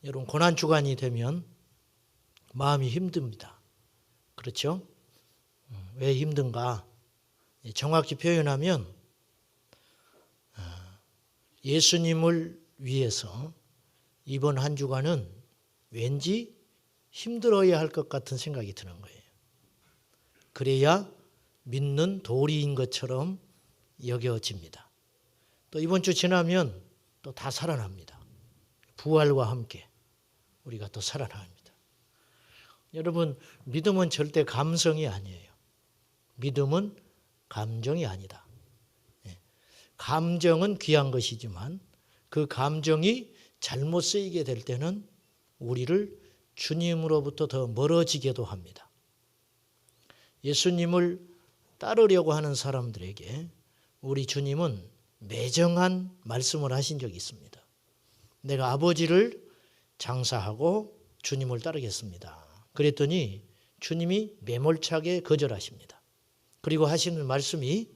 여러분 고난주간이 되면 마음이 힘듭니다. 그렇죠? 왜 힘든가? 정확히 표현하면 예수님을 위해서 이번 한 주간은 왠지 힘들어야 할 것 같은 생각이 드는 거예요. 그래야 믿는 도리인 것처럼 여겨집니다. 또 이번 주 지나면 또 다 살아납니다. 부활과 함께 우리가 또 살아납니다. 여러분, 믿음은 절대 감성이 아니에요. 믿음은 감정이 아니다. 감정은 귀한 것이지만 그 감정이 잘못 쓰이게 될 때는 우리를 주님으로부터 더 멀어지게도 합니다. 예수님을 따르려고 하는 사람들에게 우리 주님은 매정한 말씀을 하신 적이 있습니다. 내가 아버지를 장사하고 주님을 따르겠습니다. 그랬더니 주님이 매몰차게 거절하십니다. 그리고 하시는 말씀이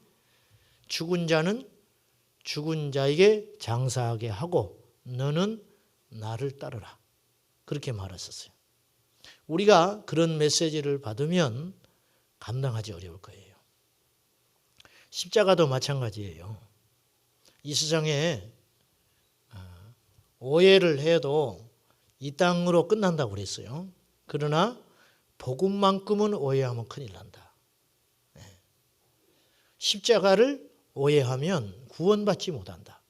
죽은 자는 죽은 자에게 장사하게 하고 너는 나를 따르라. 그렇게 말하셨어요. 우리가 그런 메시지를 받으면 감당하기 어려울 거예요. 십자가도 마찬가지예요. 이 세상에 오해를 해도 이 땅으로 끝난다고 그랬어요. 그러나 복음만큼은 오해하면 큰일 난다. 십자가를 오해하면 구원받지 못한다.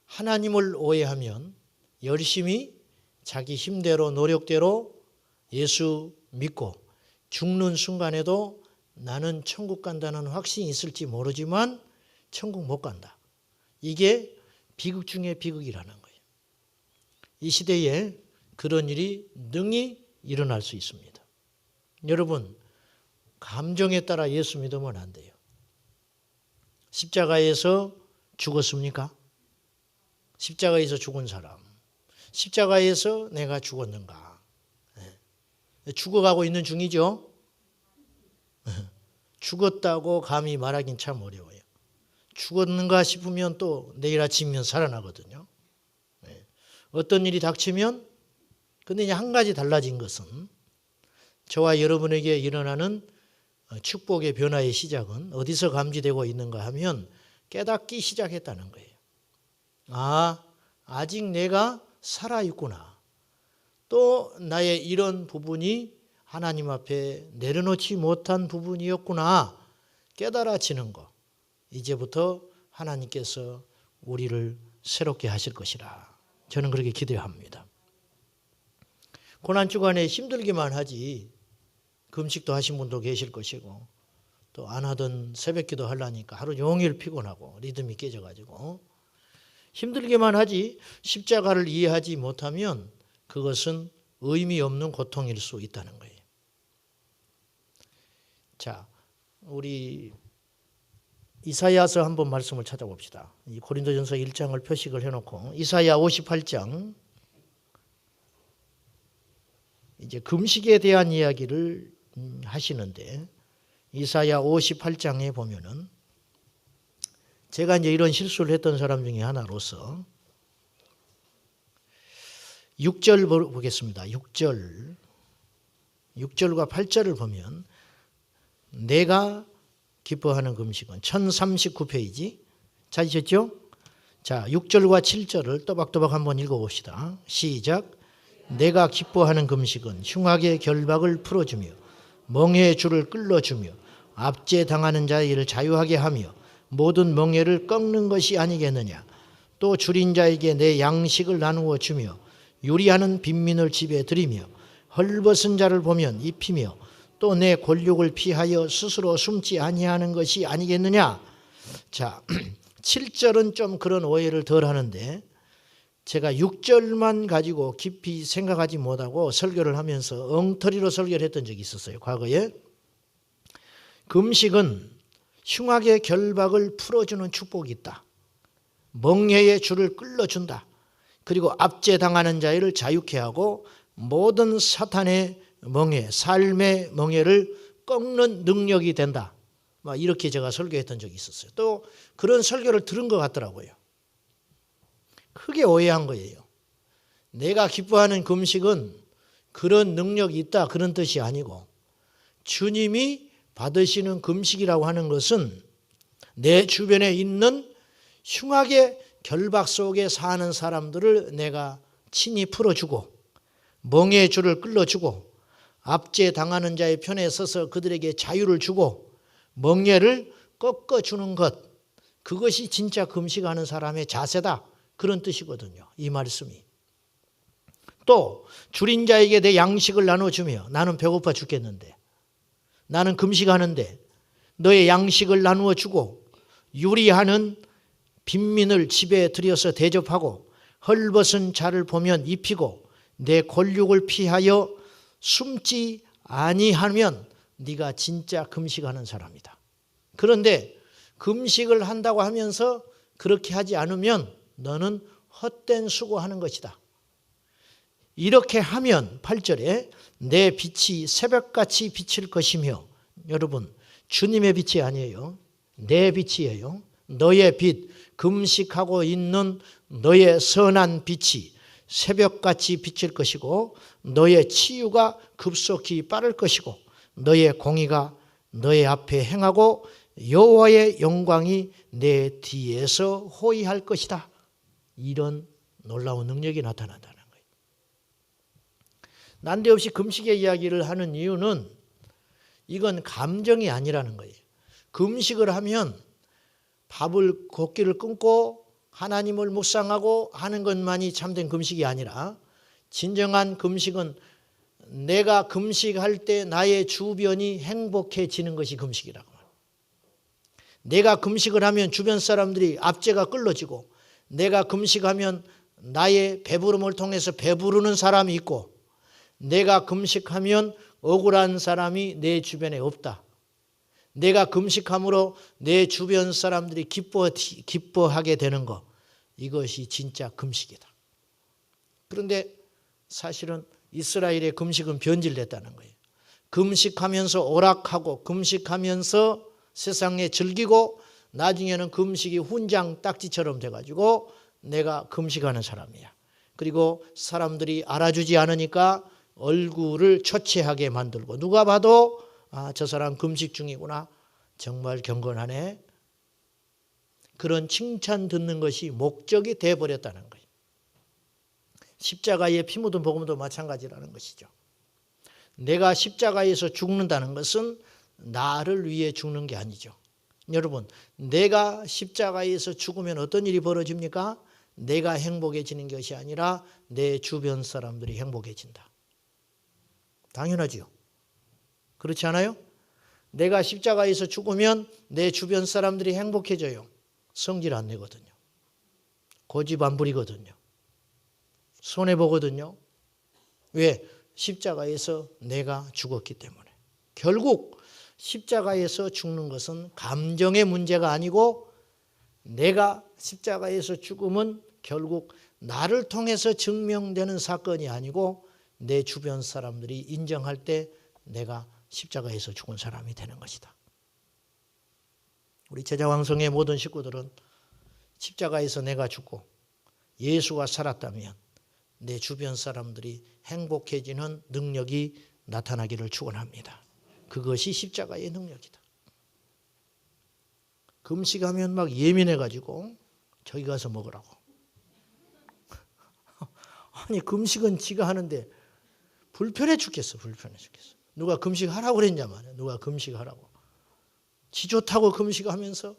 하나님을 오해하면 열심히 자기 힘대로 노력대로 예수 믿고 죽는 순간에도 나는 천국 간다는 확신이 있을지 모르지만 천국 못 간다. 이게 비극 중에 비극이라는 거예요. 이 시대에 그런 일이 능히 일어날 수 있습니다. 여러분, 감정에 따라 예수 믿으면 안 돼요. 십자가에서 죽었습니까? 십자가에서 죽은 사람. 십자가에서 내가 죽었는가? 죽어가고 있는 중이죠? 죽었다고 감히 말하긴 참 어려워요. 죽었는가 싶으면 또 내일 아침이면 살아나거든요. 어떤 일이 닥치면, 근데 이제 한 가지 달라진 것은 저와 여러분에게 일어나는 축복의 변화의 시작은 어디서 감지되고 있는가 하면 깨닫기 시작했다는 거예요. 아, 아직 내가 살아있구나. 또 나의 이런 부분이 하나님 앞에 내려놓지 못한 부분이었구나. 깨달아지는 것. 이제부터 하나님께서 우리를 새롭게 하실 것이라. 저는 그렇게 기대합니다. 고난주간에 힘들기만 하지 금식도 하신 분도 계실 것이고 또 안 하던 새벽기도 하려니까 하루 종일 피곤하고 리듬이 깨져가지고 힘들기만 하지 십자가를 이해하지 못하면 그것은 의미 없는 고통일 수 있다는 거예요. 자, 우리 이사야서 한번 말씀을 찾아봅시다. 이 고린도전서 1장을 표식을 해놓고 이사야 58장 이제 금식에 대한 이야기를 하시는데 이사야 58장에 보면은 제가 이제 이런 실수를 했던 사람 중에 하나로서 6절 보겠습니다. 6절과 8절을 보면 내가 기뻐하는 금식은 1039페이지 찾으셨죠? 자, 6절과 7절을 또박또박 한번 읽어봅시다. 시작. 내가 기뻐하는 금식은 흉악의 결박을 풀어주며 멍해의 줄을 끌어주며 압제당하는 자를 자유하게 하며 모든 멍해를 꺾는 것이 아니겠느냐. 또 줄인 자에게 내 양식을 나누어 주며 유리하는 빈민을 집에 들이며 헐벗은 자를 보면 입히며 또 내 권력을 피하여 스스로 숨지 아니하는 것이 아니겠느냐. 자, 7절은 좀 그런 오해를 덜 하는데 제가 6절만 가지고 깊이 생각하지 못하고 설교를 하면서 엉터리로 설교를 했던 적이 있었어요. 과거에. 금식은 흉악의 결박을 풀어주는 축복이 있다. 멍해의 줄을 끌어준다. 그리고 압제당하는 자를 자유케 하고 모든 사탄의 멍해, 삶의 멍해를 꺾는 능력이 된다. 막 이렇게 제가 설교했던 적이 있었어요. 또 그런 설교를 들은 것 같더라고요. 크게 오해한 거예요. 내가 기뻐하는 금식은 그런 능력이 있다 그런 뜻이 아니고, 주님이 받으시는 금식이라고 하는 것은 내 주변에 있는 흉악의 결박 속에 사는 사람들을 내가 친히 풀어주고, 멍에의 줄을 끌어주고, 압제당하는 자의 편에 서서 그들에게 자유를 주고 멍에를 꺾어주는 것, 그것이 진짜 금식하는 사람의 자세다 그런 뜻이거든요, 이 말씀이. 또 줄인 자에게 내 양식을 나눠주며, 나는 배고파 죽겠는데, 나는 금식하는데 너의 양식을 나누어 주고, 유리하는 빈민을 집에 들여서 대접하고, 헐벗은 자를 보면 입히고, 내 권력을 피하여 숨지 아니하면 네가 진짜 금식하는 사람이다. 그런데 금식을 한다고 하면서 그렇게 하지 않으면 너는 헛된 수고하는 것이다. 이렇게 하면 8절에 내 빛이 새벽같이 비칠 것이며, 여러분 주님의 빛이 아니에요, 내 빛이에요. 너의 빛, 금식하고 있는 너의 선한 빛이 새벽같이 비칠 것이고, 너의 치유가 급속히 빠를 것이고, 너의 공의가 너의 앞에 행하고 여호와의 영광이 내 뒤에서 호위할 것이다. 이런 놀라운 능력이 나타난다는 거예요. 난데없이 금식의 이야기를 하는 이유는 이건 감정이 아니라는 거예요. 금식을 하면 밥을 걷기를 끊고 하나님을 묵상하고 하는 것만이 참된 금식이 아니라, 진정한 금식은 내가 금식할 때 나의 주변이 행복해지는 것이 금식이라고. 내가 금식을 하면 주변 사람들이 압제가 끌어지고, 내가 금식하면 나의 배부름을 통해서 배부르는 사람이 있고, 내가 금식하면 억울한 사람이 내 주변에 없다. 내가 금식함으로 내 주변 사람들이 기뻐하게 되는 것, 이것이 진짜 금식이다. 그런데 사실은 이스라엘의 금식은 변질됐다는 거예요. 금식하면서 오락하고 금식하면서 세상에 즐기고, 나중에는 금식이 훈장 딱지처럼 돼가지고 내가 금식하는 사람이야. 그리고 사람들이 알아주지 않으니까 얼굴을 초췌하게 만들고, 누가 봐도 저 사람 금식 중이구나, 정말 경건하네, 그런 칭찬 듣는 것이 목적이 돼버렸다는 거예요. 십자가에 피 묻은 복음도 마찬가지라는 것이죠. 내가 십자가에서 죽는다는 것은 나를 위해 죽는 게 아니죠. 여러분, 내가 십자가에서 죽으면 어떤 일이 벌어집니까? 내가 행복해지는 것이 아니라 내 주변 사람들이 행복해진다. 당연하지요. 그렇지 않아요? 내가 십자가에서 죽으면 내 주변 사람들이 행복해져요. 성질 안 내거든요. 고집 안 부리거든요. 손해보거든요. 왜? 십자가에서 내가 죽었기 때문에. 결국 십자가에서 죽는 것은 감정의 문제가 아니고, 내가 십자가에서 죽음은 결국 나를 통해서 증명되는 사건이 아니고, 내 주변 사람들이 인정할 때 내가 십자가에서 죽은 사람이 되는 것이다. 우리 제자왕성의 모든 식구들은 십자가에서 내가 죽고 예수가 살았다면 내 주변 사람들이 행복해지는 능력이 나타나기를 축원합니다. 그것이 십자가의 능력이다. 금식하면 막 예민해가지고 저기 가서 먹으라고. 아니 금식은 지가 하는데 불편해 죽겠어. 불편해 죽겠어. 누가 금식하라고 그랬냐 말이야. 누가 금식하라고. 지 좋다고 금식하면서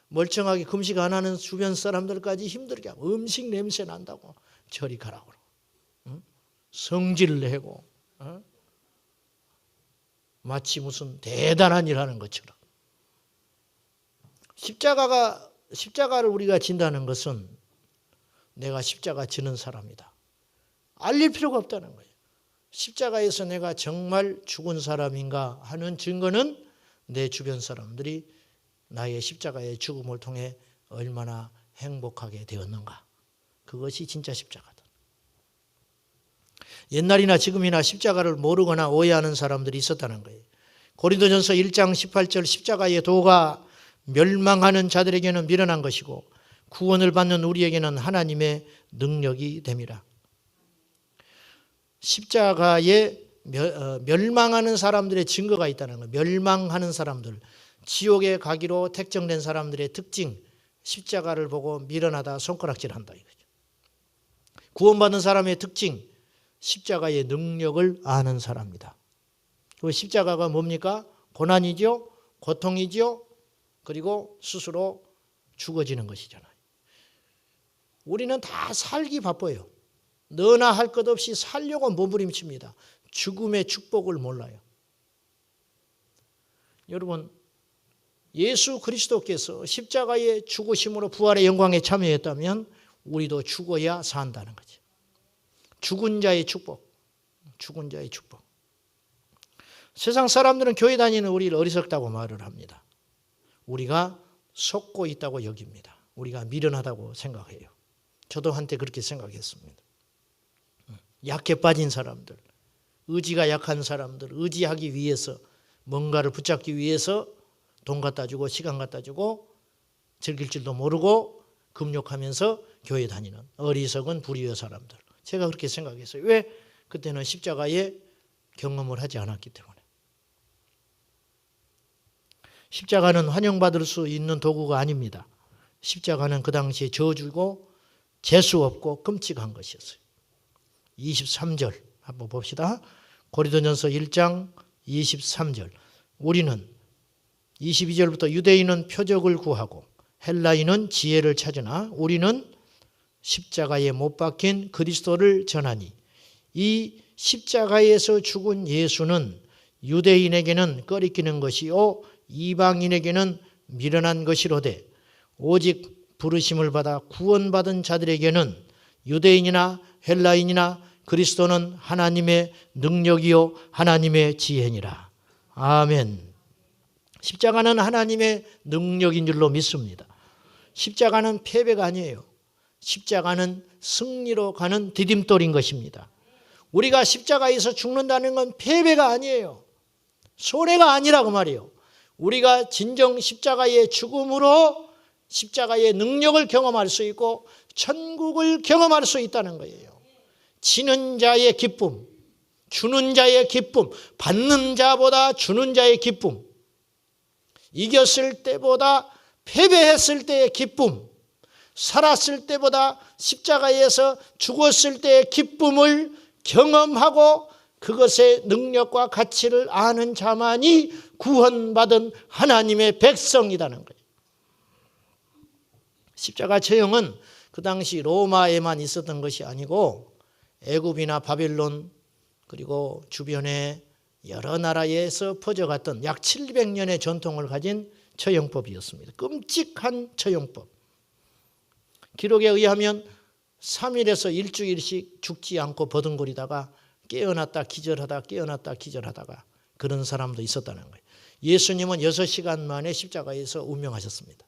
멀쩡하게 금식 안 하는 주변 사람들까지 힘들게 하고, 음식 냄새 난다고 저리 가라고. 응? 성질을 내고, 마치 무슨 대단한 일 하는 것처럼. 십자가를 우리가 진다는 것은 내가 십자가 지는 사람이다. 알릴 필요가 없다는 거예요. 십자가에서 내가 정말 죽은 사람인가 하는 증거는 내 주변 사람들이 나의 십자가의 죽음을 통해 얼마나 행복하게 되었는가. 그것이 진짜 십자가다. 옛날이나 지금이나 십자가를 모르거나 오해하는 사람들이 있었다는 거예요. 고린도전서 1장 18절 십자가의 도가 멸망하는 자들에게는 미련한 것이고 구원을 받는 우리에게는 하나님의 능력이 됨이라. 십자가에 멸망하는 사람들의 증거가 있다는 거예요. 멸망하는 사람들, 지옥에 가기로 택정된 사람들의 특징, 십자가를 보고 미련하다 손가락질한다 이거죠. 구원받은 사람의 특징, 십자가의 능력을 아는 사람이다. 그 십자가가 뭡니까? 고난이죠, 고통이죠, 그리고 스스로 죽어지는 것이잖아요. 우리는 다 살기 바빠요. 너나 할 것 없이 살려고 몸부림칩니다. 죽음의 축복을 몰라요. 여러분, 예수 그리스도께서 십자가의 죽으심으로 부활의 영광에 참여했다면 우리도 죽어야 산다는 거죠. 죽은 자의 축복, 죽은 자의 축복. 세상 사람들은 교회 다니는 우리를 어리석다고 말을 합니다. 우리가 속고 있다고 여깁니다. 우리가 미련하다고 생각해요. 저도 한때 그렇게 생각했습니다. 약해 빠진 사람들, 의지가 약한 사람들, 의지하기 위해서 뭔가를 붙잡기 위해서 돈 갖다 주고 시간 갖다 주고 즐길 줄도 모르고 금욕하면서 교회 다니는 어리석은 불의의 사람들. 제가 그렇게 생각했어요. 왜? 그때는 십자가의 경험을 하지 않았기 때문에. 십자가는 환영받을 수 있는 도구가 아닙니다. 십자가는 그 당시에 저주고 재수 없고 끔찍한 것이었어요. 23절 한번 봅시다. 고린도전서 1장 23절. 우리는 22절부터 유대인은 표적을 구하고 헬라인은 지혜를 찾으나 우리는 십자가에 못 박힌 그리스도를 전하니 이 십자가에서 죽은 예수는 유대인에게는 꺼리끼는 것이요 이방인에게는 미련한 것이로되 오직 부르심을 받아 구원받은 자들에게는 유대인이나 헬라인이나 그리스도는 하나님의 능력이요 하나님의 지혜니라. 아멘. 십자가는 하나님의 능력인 줄로 믿습니다. 십자가는 패배가 아니에요. 십자가는 승리로 가는 디딤돌인 것입니다. 우리가 십자가에서 죽는다는 건 패배가 아니에요. 손해가 아니라고 말이에요. 우리가 진정 십자가의 죽음으로 십자가의 능력을 경험할 수 있고 천국을 경험할 수 있다는 거예요. 지는 자의 기쁨, 주는 자의 기쁨, 받는 자보다 주는 자의 기쁨, 이겼을 때보다 패배했을 때의 기쁨, 살았을 때보다 십자가에서 죽었을 때의 기쁨을 경험하고 그것의 능력과 가치를 아는 자만이 구원받은 하나님의 백성이라는 거예요. 십자가 처형은 그 당시 로마에만 있었던 것이 아니고 애굽이나 바벨론 그리고 주변의 여러 나라에서 퍼져갔던 약 700년의 전통을 가진 처형법이었습니다. 끔찍한 처형법. 기록에 의하면 3일에서 일주일씩 죽지 않고 버둥거리다가 깨어났다 기절하다 깨어났다 기절하다가 그런 사람도 있었다는 거예요. 예수님은 6시간 만에 십자가에서 운명하셨습니다.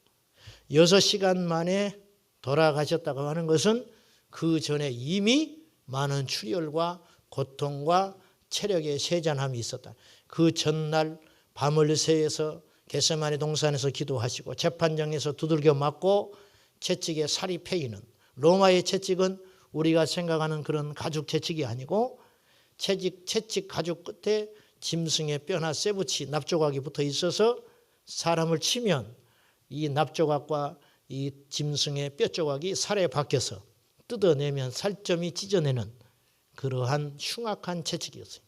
6시간 만에 돌아가셨다고 하는 것은 그 전에 이미 많은 출혈과 고통과 체력의 세잔함이 있었다. 그 전날 밤을 새에서 겟세마네 동산에서 기도하시고 재판장에서 두들겨 맞고 채찍에 살이 패이는, 로마의 채찍은 우리가 생각하는 그런 가죽 채찍이 아니고 채찍 가죽 끝에 짐승의 뼈나 쇠붙이 납조각이 붙어 있어서 사람을 치면 이 납조각과 이 짐승의 뼈조각이 살에 박혀서 뜯어내면 살점이 찢어내는 그러한 흉악한 채찍이었어요.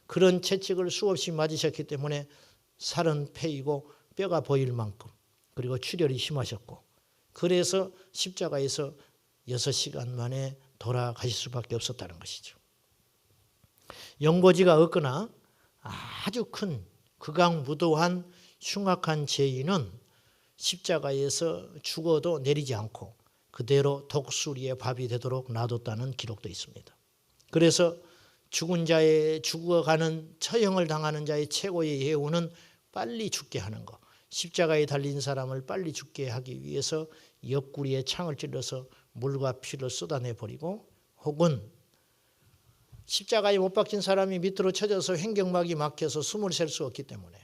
그런 채찍을 수없이 맞으셨기 때문에 살은 패이고 뼈가 보일 만큼 그리고 출혈이 심하셨고 그래서 십자가에서 6시간 만에 돌아가실 수밖에 없었다는 것이죠. 연고지가 없거나 아주 큰 극악무도한 흉악한 죄인은 십자가에서 죽어도 내리지 않고 그대로 독수리의 밥이 되도록 놔뒀다는 기록도 있습니다. 그래서 죽어가는 처형을 당하는 자의 최고의 예우는 빨리 죽게 하는 것. 십자가에 달린 사람을 빨리 죽게 하기 위해서 옆구리에 창을 찔러서 물과 피를 쏟아내버리고 혹은 십자가에 못 박힌 사람이 밑으로 쳐져서 횡격막이 막혀서 숨을 쉴 수 없기 때문에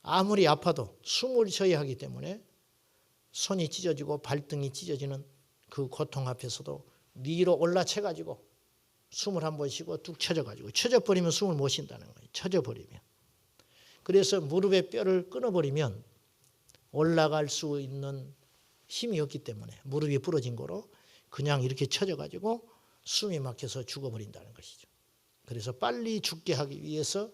아무리 아파도 숨을 쉬어야 하기 때문에 손이 찢어지고 발등이 찢어지는 그 고통 앞에서도 위로 올라쳐가지고 숨을 한 번 쉬고 뚝 쳐져가지고 쳐져버리면 숨을 못 쉰다는 거예요. 쳐져버리면. 그래서 무릎의 뼈를 끊어버리면 올라갈 수 있는 힘이 없기 때문에 무릎이 부러진 거로 그냥 이렇게 쳐져가지고 숨이 막혀서 죽어버린다는 것이죠. 그래서 빨리 죽게 하기 위해서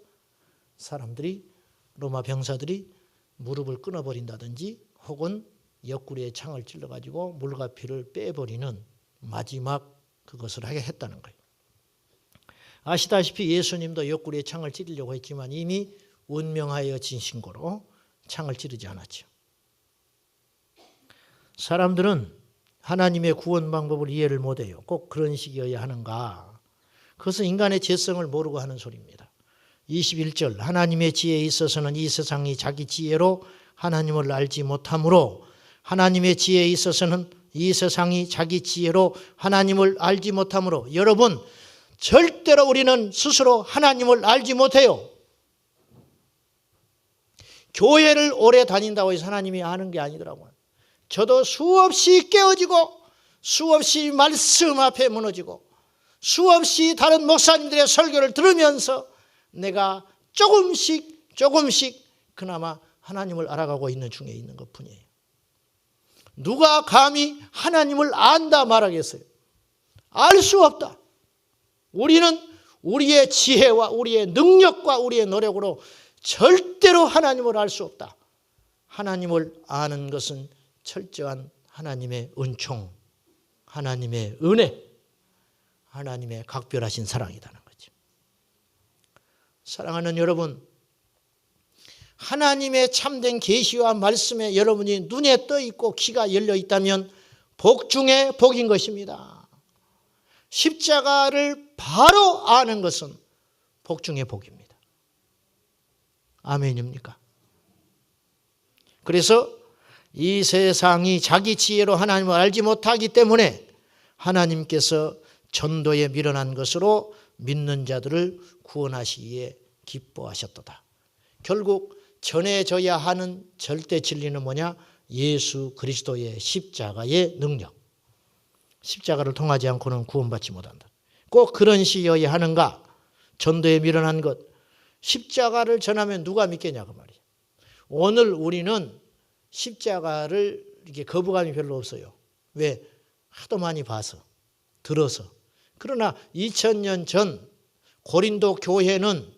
사람들이 로마 병사들이 무릎을 끊어버린다든지 혹은 옆구리에 창을 찔러가지고 물과 피를 빼버리는 마지막 그것을 하게 했다는 거예요. 아시다시피 예수님도 옆구리에 창을 찌르려고 했지만 이미 운명하여 진신고로 창을 찌르지 않았죠. 사람들은 하나님의 구원 방법을 이해를 못해요. 꼭 그런 식이어야 하는가. 그것은 인간의 죄성을 모르고 하는 소리입니다. 21절 하나님의 지혜에 있어서는 이 세상이 자기 지혜로 하나님을 알지 못하므로 하나님의 지혜에 있어서는 이 세상이 자기 지혜로 하나님을 알지 못하므로 여러분 절대로 우리는 스스로 하나님을 알지 못해요. 교회를 오래 다닌다고 해서 하나님이 아는 게 아니더라고요. 저도 수없이 깨어지고 수없이 말씀 앞에 무너지고 수없이 다른 목사님들의 설교를 들으면서 내가 조금씩 그나마 하나님을 알아가고 있는 중에 있는 것뿐이에요. 누가 감히 하나님을 안다 말하겠어요? 알 수 없다. 우리는 우리의 지혜와 우리의 능력과 우리의 노력으로 절대로 하나님을 알 수 없다. 하나님을 아는 것은 철저한 하나님의 은총, 하나님의 은혜, 하나님의 각별하신 사랑이라는 거죠. 사랑하는 여러분, 하나님의 참된 계시와 말씀에 여러분이 눈에 떠 있고 귀가 열려 있다면 복 중에 복인 것입니다. 십자가를 바로 아는 것은 복 중에 복입니다. 아멘입니까? 그래서 이 세상이 자기 지혜로 하나님을 알지 못하기 때문에 하나님께서 전도에 미련한 것으로 믿는 자들을 구원하시기에 기뻐하셨도다. 결국 전해져야 하는 절대 진리는 뭐냐? 예수 그리스도의 십자가의 능력. 십자가를 통하지 않고는 구원받지 못한다. 꼭 그런 시여야 하는가? 전도에 미련한 것. 십자가를 전하면 누가 믿겠냐 그 말이에요. 오늘 우리는 십자가를 이렇게 거부감이 별로 없어요. 왜? 하도 많이 봐서, 들어서. 그러나 2000년 전 고린도 교회는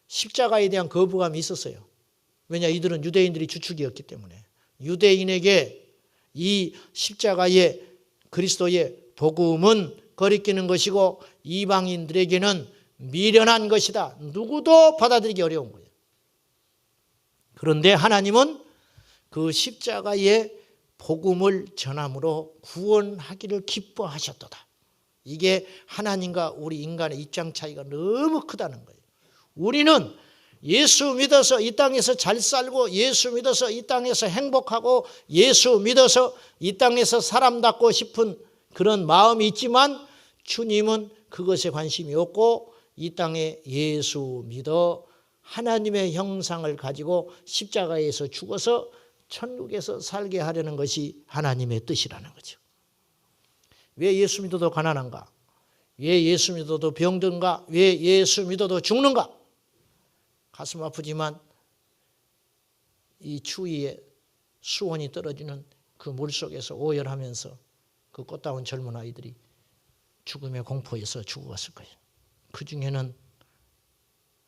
십자가에 대한 거부감이 있었어요. 왜냐? 이들은 유대인들이 주축이었기 때문에. 유대인에게 이 십자가의 그리스도의 복음은 거리끼는 것이고 이방인들에게는 미련한 것이다. 누구도 받아들이기 어려운 거예요. 그런데 하나님은 그 십자가의 복음을 전함으로 구원하기를 기뻐하셨도다. 이게 하나님과 우리 인간의 입장 차이가 너무 크다는 거예요. 우리는 예수 믿어서 이 땅에서 잘 살고 예수 믿어서 이 땅에서 행복하고 예수 믿어서 이 땅에서 사람답고 싶은 그런 마음이 있지만 주님은 그것에 관심이 없고 이 땅에 예수 믿어 하나님의 형상을 가지고 십자가에서 죽어서 천국에서 살게 하려는 것이 하나님의 뜻이라는 거죠. 왜 예수 믿어도 가난한가? 왜 예수 믿어도 병든가? 왜 예수 믿어도 죽는가? 가슴 아프지만 이 추위에 수온이 떨어지는 그 물속에서 오열하면서 그 꽃다운 젊은 아이들이 죽음의 공포에서 죽어갔을 거예요. 그 중에는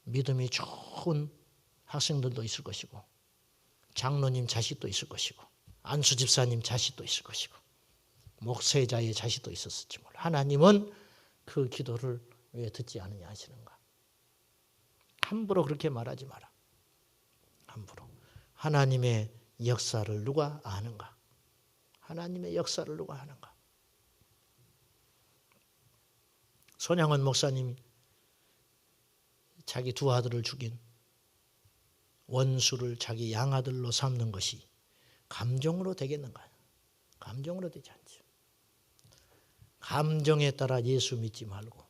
믿음이 좋은 학생들도 있을 것이고 장로님 자식도 있을 것이고 안수 집사님 자식도 있을 것이고 목회자의 자식도 있었을지 몰라. 하나님은 그 기도를 왜 듣지 않느냐 하시는가. 함부로 그렇게 말하지 마라. 함부로. 하나님의 역사를 누가 아는가? 하나님의 역사를 누가 아는가? 손양원 목사님이 자기 두 아들을 죽인 원수를 자기 양아들로 삼는 것이 감정으로 되겠는가? 감정으로 되지 않죠. 감정에 따라 예수 믿지 말고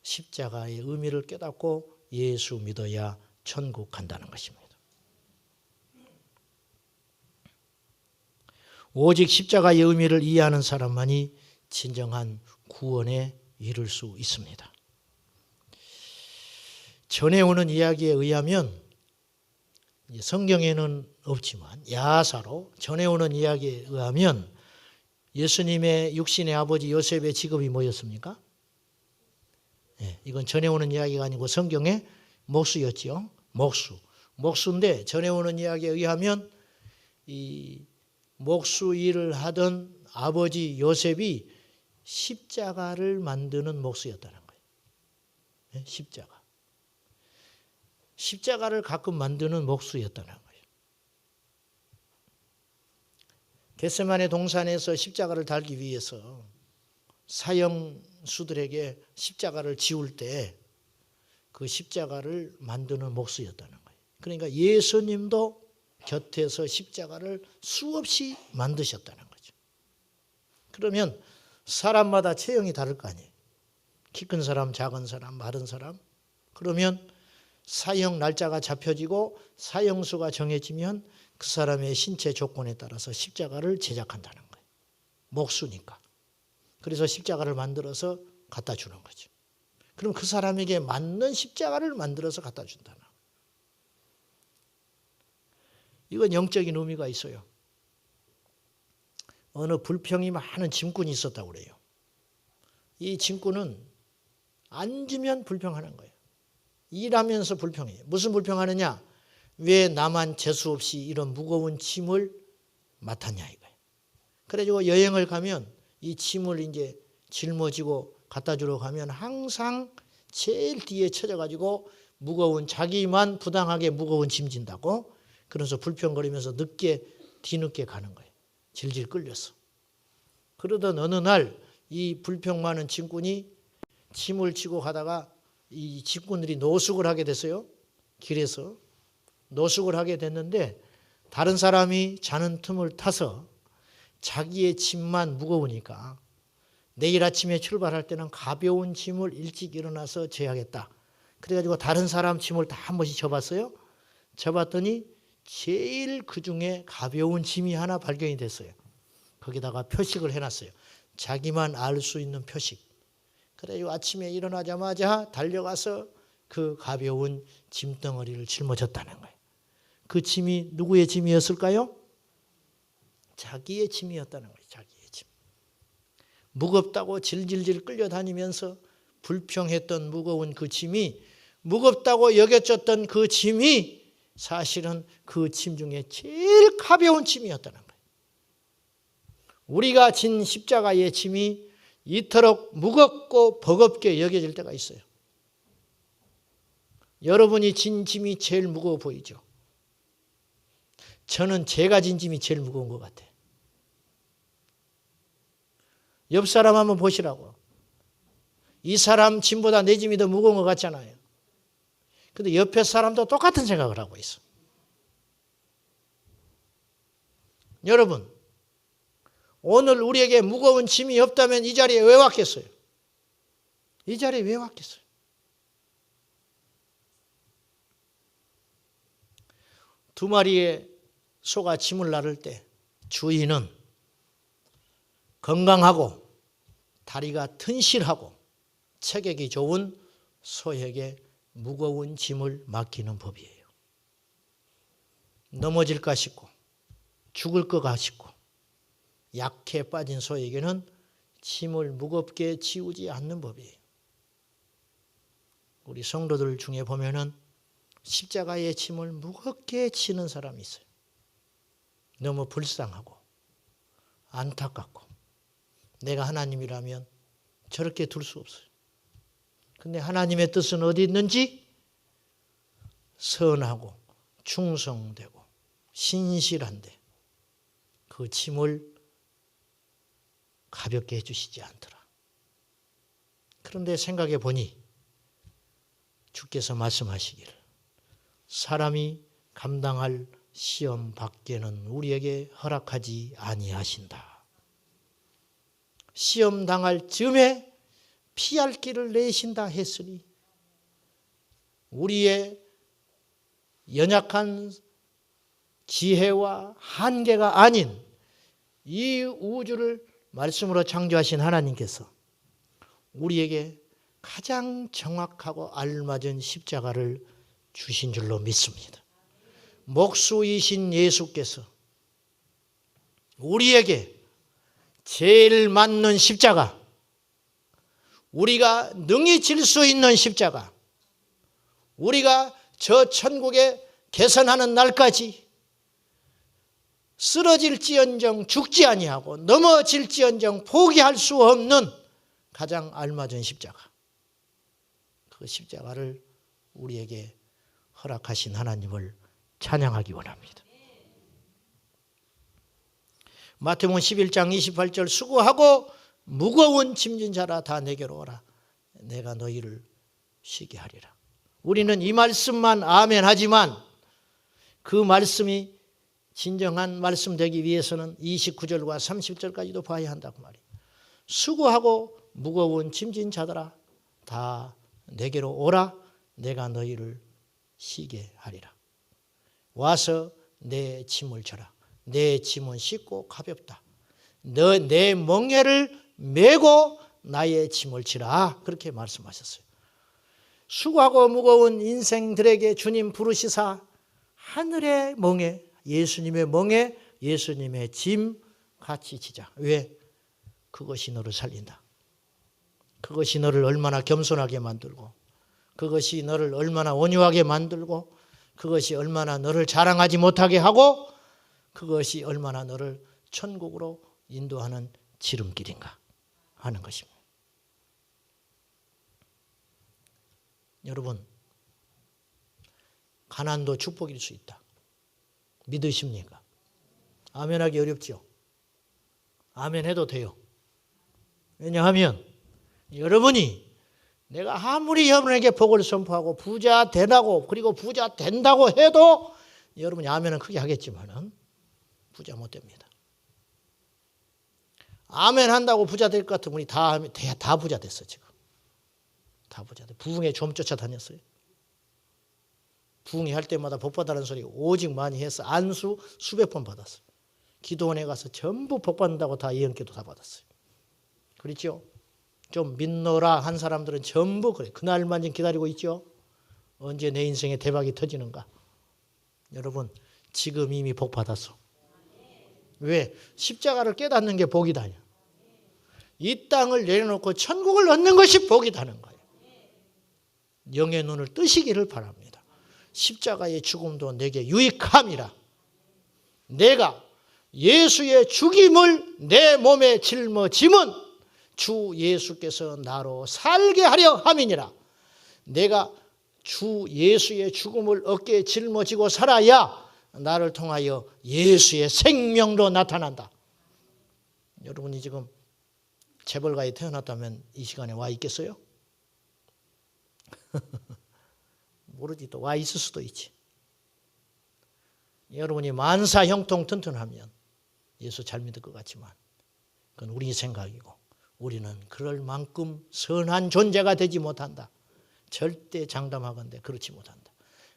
십자가의 의미를 깨닫고 예수 믿어야 천국 간다는 것입니다. 오직 십자가의 의미를 이해하는 사람만이 진정한 구원의 이룰 수 있습니다. 전해오는 이야기에 의하면 성경에는 없지만 야사로 전해오는 이야기에 의하면 예수님의 육신의 아버지 요셉의 직업이 뭐였습니까? 이건 전해오는 이야기가 아니고 성경의 목수였지요. 목수인데 전해오는 이야기에 의하면 이 목수 일을 하던 아버지 요셉이 십자가를 만드는 목수였다는 거예요. 십자가를 가끔 만드는 목수였다는 거예요. 겟세마네 동산에서 십자가를 달기 위해서 사형수들에게 십자가를 지울 때 그 십자가를 만드는 목수였다는 거예요. 그러니까 예수님도 곁에서 십자가를 수없이 만드셨다는 거죠. 그러면 사람마다 체형이 다를 거 아니에요. 키 큰 사람, 작은 사람, 마른 사람. 그러면 사형 날짜가 잡혀지고 사형수가 정해지면 그 사람의 신체 조건에 따라서 십자가를 제작한다는 거예요. 목수니까. 그래서 십자가를 만들어서 갖다 주는 거죠. 그럼 그 사람에게 맞는 십자가를 만들어서 갖다 준다는 거예요. 이건 영적인 의미가 있어요. 어느 불평이 많은 짐꾼이 있었다고 그래요. 이 짐꾼은 앉으면 불평하는 거예요. 일하면서 불평해요. 무슨 불평하느냐? 왜 나만 재수 없이 이런 무거운 짐을 맡았냐 이거예요. 그래가지고 여행을 가면 이 짐을 이제 짊어지고 갖다 주러 가면 항상 제일 뒤에 쳐져가지고 자기만 부당하게 무거운 짐 진다고 그래서 불평거리면서 뒤늦게 가는 거예요. 질질 끌려서. 그러던 어느 날 이 불평 많은 짐꾼이 짐을 지고 가다가 이 짐꾼들이 노숙을 하게 됐어요. 길에서 노숙을 하게 됐는데 다른 사람이 자는 틈을 타서 자기의 짐만 무거우니까 내일 아침에 출발할 때는 가벼운 짐을 일찍 일어나서 져야겠다. 그래가지고 다른 사람 짐을 다 한 번씩 져봤어요. 져봤더니 제일 그중에 가벼운 짐이 하나 발견이 됐어요. 거기다가 표식을 해놨어요. 자기만 알 수 있는 표식. 그래가지고 아침에 일어나자마자 달려가서 그 가벼운 짐덩어리를 짊어졌다는 거예요. 그 짐이 누구의 짐이었을까요? 자기의 짐이었다는 거예요. 자기의 짐. 무겁다고 질질질 끌려다니면서 불평했던 무거운 그 짐이 무겁다고 여겨졌던 그 짐이 사실은 그 짐 중에 제일 가벼운 짐이었다는 거예요. 우리가 진 십자가의 짐이 이토록 무겁고 버겁게 여겨질 때가 있어요. 여러분이 진 짐이 제일 무거워 보이죠? 저는 제가 진 짐이 제일 무거운 것 같아요. 옆 사람 한번 보시라고. 이 사람 짐보다 내 짐이 더 무거운 것 같잖아요. 근데 옆에 사람도 똑같은 생각을 하고 있어. 여러분, 오늘 우리에게 무거운 짐이 없다면 이 자리에 왜 왔겠어요? 이 자리에 왜 왔겠어요? 두 마리의 소가 짐을 나를 때 주인은 건강하고 다리가 튼실하고 체격이 좋은 소에게 무거운 짐을 맡기는 법이에요. 넘어질까 싶고 죽을 것 싶고 약해 빠진 소에게는 짐을 무겁게 지우지 않는 법이에요. 우리 성도들 중에 보면은 십자가의 짐을 무겁게 지는 사람이 있어요. 너무 불쌍하고 안타깝고 내가 하나님이라면 저렇게 둘 수 없어요. 근데 하나님의 뜻은 어디 있는지 선하고 충성되고 신실한데 그 짐을 가볍게 해주시지 않더라. 그런데 생각해 보니 주께서 말씀하시기를 사람이 감당할 시험 밖에는 우리에게 허락하지 아니하신다. 시험 당할 즈음에 피할 길을 내신다 했으니 우리의 연약한 지혜와 한계가 아닌 이 우주를 말씀으로 창조하신 하나님께서 우리에게 가장 정확하고 알맞은 십자가를 주신 줄로 믿습니다. 목수이신 예수께서 우리에게 제일 맞는 십자가, 우리가 능히 질 수 있는 십자가, 우리가 저 천국에 계선하는 날까지 쓰러질지언정 죽지 아니하고 넘어질지언정 포기할 수 없는 가장 알맞은 십자가, 그 십자가를 우리에게 허락하신 하나님을 찬양하기 원합니다. 마태복음 11장 28절 수고하고 무거운 짐진 자라 다 내게로 오라. 내가 너희를 쉬게 하리라. 우리는 이 말씀만 아멘 하지만 그 말씀이 진정한 말씀 되기 위해서는 29절과 30절까지도 봐야 한다고 말이에요. 수고하고 무거운 짐진 자들아 다 내게로 오라. 내가 너희를 쉬게 하리라. 와서 내 짐을 져라. 내 짐은 쉽고 가볍다. 너 내 멍에를 메고 나의 짐을 지라. 그렇게 말씀하셨어요. 수고하고 무거운 인생들에게 주님 부르시사 하늘의 멍에, 예수님의 멍에, 예수님의 짐 같이 지자. 왜? 그것이 너를 살린다. 그것이 너를 얼마나 겸손하게 만들고, 그것이 너를 얼마나 온유하게 만들고, 그것이 얼마나 너를 자랑하지 못하게 하고, 그것이 얼마나 너를 천국으로 인도하는 지름길인가 하는 것입니다. 여러분, 가난도 축복일 수 있다. 믿으십니까? 아멘하기 어렵죠? 아멘해도 돼요. 왜냐하면 여러분이 내가 아무리 여러분에게 복을 선포하고 부자 되라고 그리고 부자 된다고 해도 여러분이 아멘은 크게 하겠지만은 부자 못 됩니다. 아멘 한다고 부자 될 것 같으면 우리 다 부자 됐어 지금. 다 부자 돼. 부흥에 좀 쫓아다녔어요. 부흥회 할 때마다 복 받아라는 소리 오직 많이 해서 안수 수백 번 받았어요. 기도원에 가서 전부 복 받는다고 다 예언기도 다 받았어요. 그렇죠? 좀 믿노라 한 사람들은 전부 그래. 그날만 좀 기다리고 있죠. 언제 내 인생에 대박이 터지는가. 여러분 지금 이미 복 받았어. 왜? 십자가를 깨닫는 게 복이다. 이 땅을 내려놓고 천국을 얻는 것이 복이다는 거예요. 영의 눈을 뜨시기를 바랍니다. 십자가의 죽음도 내게 유익함이라. 내가 예수의 죽임을 내 몸에 짊어짐은 주 예수께서 나로 살게 하려 함이니라. 내가 주 예수의 죽음을 어깨에 짊어지고 살아야 나를 통하여 예수의 생명도 나타난다. 여러분이 지금 재벌가에 태어났다면 이 시간에 와 있겠어요? 모르지. 또 와 있을 수도 있지. 여러분이 만사 형통 튼튼하면 예수 잘 믿을 것 같지만 그건 우리 생각이고 우리는 그럴 만큼 선한 존재가 되지 못한다. 절대 장담하건대 그렇지 못한다.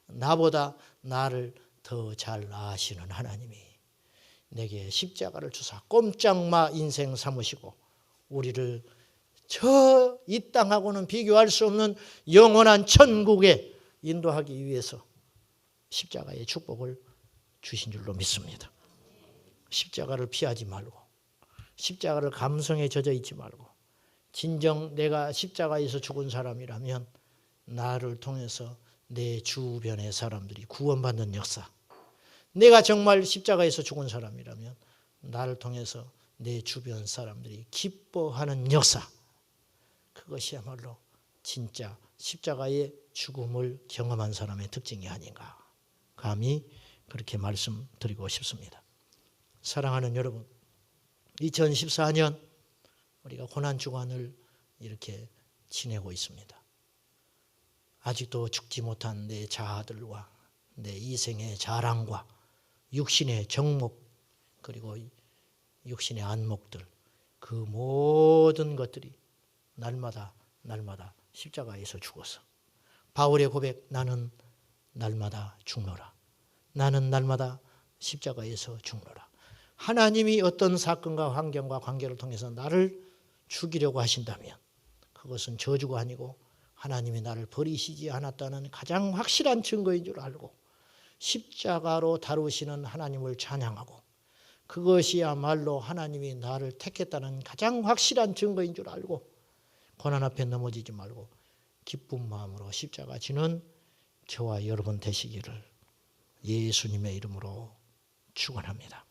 나보다 나를 더 잘 아시는 하나님이 내게 십자가를 주사 꼼짝마 인생 삼으시고 우리를 저 이 땅하고는 비교할 수 없는 영원한 천국에 인도하기 위해서 십자가의 축복을 주신 줄로 믿습니다. 십자가를 피하지 말고 십자가를 감성에 젖어 있지 말고 진정 내가 십자가에서 죽은 사람이라면 나를 통해서 내 주변의 사람들이 구원받는 역사, 내가 정말 십자가에서 죽은 사람이라면 나를 통해서 내 주변 사람들이 기뻐하는 역사, 그것이야말로 진짜 십자가의 죽음을 경험한 사람의 특징이 아닌가 감히 그렇게 말씀드리고 싶습니다. 사랑하는 여러분, 2014년 우리가 고난주간을 이렇게 지내고 있습니다. 아직도 죽지 못한 내 자아들과 내 이생의 자랑과 육신의 정목 그리고 육신의 안목들, 그 모든 것들이 날마다 십자가에서 죽어서 바울의 고백, 나는 날마다 죽노라. 나는 날마다 십자가에서 죽노라. 하나님이 어떤 사건과 환경과 관계를 통해서 나를 죽이려고 하신다면 그 그것은 저주가 아니고 하나님이 나를 버리시지 않았다는 가장 확실한 증거인 줄 알고 십자가로 다루시는 하나님을 찬양하고 그것이야말로 하나님이 나를 택했다는 가장 확실한 증거인 줄 알고 고난 앞에 넘어지지 말고 기쁜 마음으로 십자가 지는 저와 여러분 되시기를 예수님의 이름으로 축원합니다.